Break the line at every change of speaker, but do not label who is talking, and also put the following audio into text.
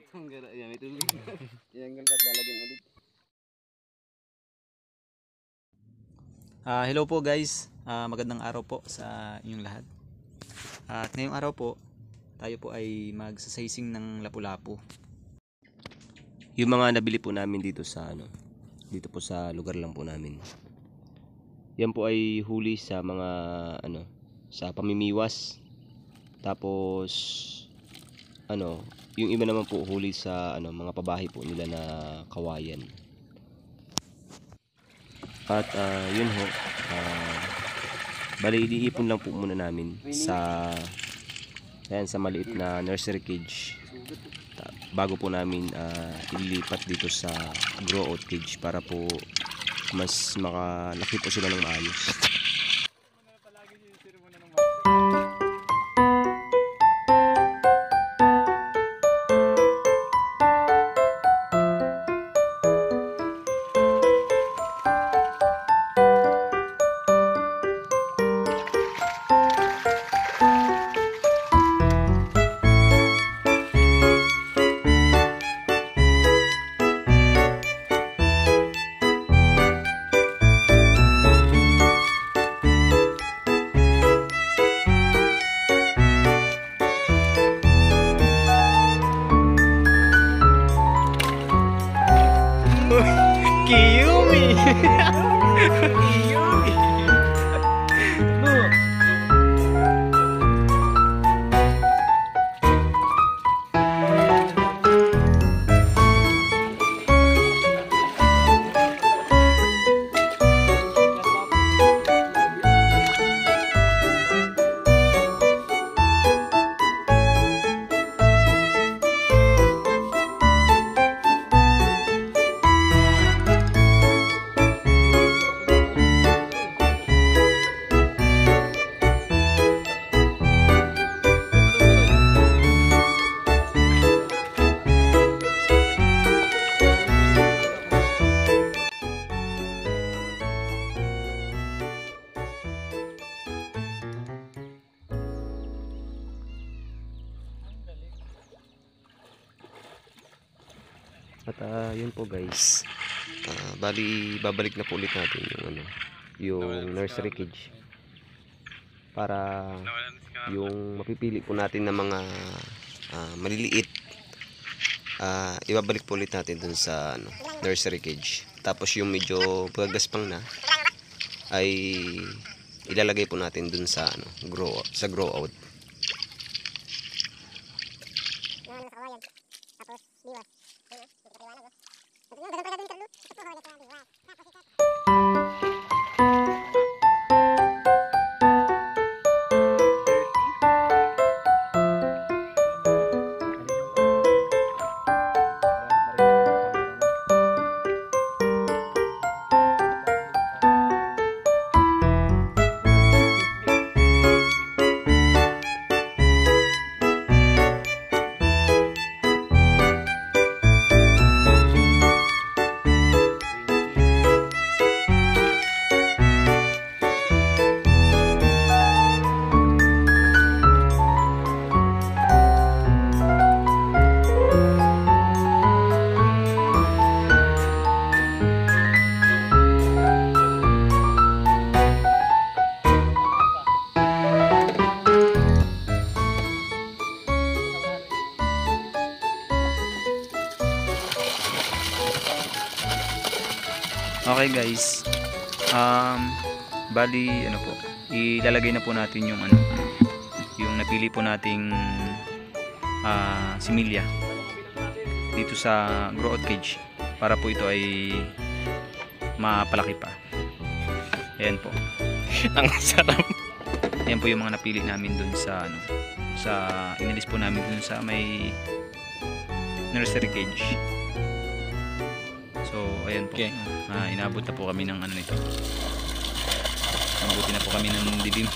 Tanggara yan, may tubig. Tinanggal ka at lalagyan ulit.
Hello po guys, magandang araw po sa inyong lahat. At ngayong araw po, tayo po ay magsasaysing ng lapu-lapu.
Yung mga nabili po namin dito sa dito po sa lugar lang po namin. Yan po ay huli sa mga sa pamimiwas. Tapos yung iba naman po huli sa mga pabahay po nila na kawayan. At yun ho, bali iipon lang po muna namin sa maliit na nursery cage bago po namin ililipat dito sa grow out cage para po mas makalaki po sila ng maayos.
Kiyumi! Kiyumi! At yun po guys, bali babalik na po ulit natin yung nursery cage para yung mapipili po natin na mga maliliit, ibabalik po ulit natin dun sa nursery cage. Tapos yung medyo pagagaspang na ay ilalagay po natin dun sa grow out. Okay guys, bali po, ilalagay na po natin yung yung napili po nating similya dito sa grow out cage para po ito ay mapalaki pa. Ayan po. Ang sarap. Ayan po yung mga napili namin dun sa inalis po namin dun sa may nursery cage. So ayan po. Okay. Inabot na po kami ng nito. Nabuti na po kami ng dilim.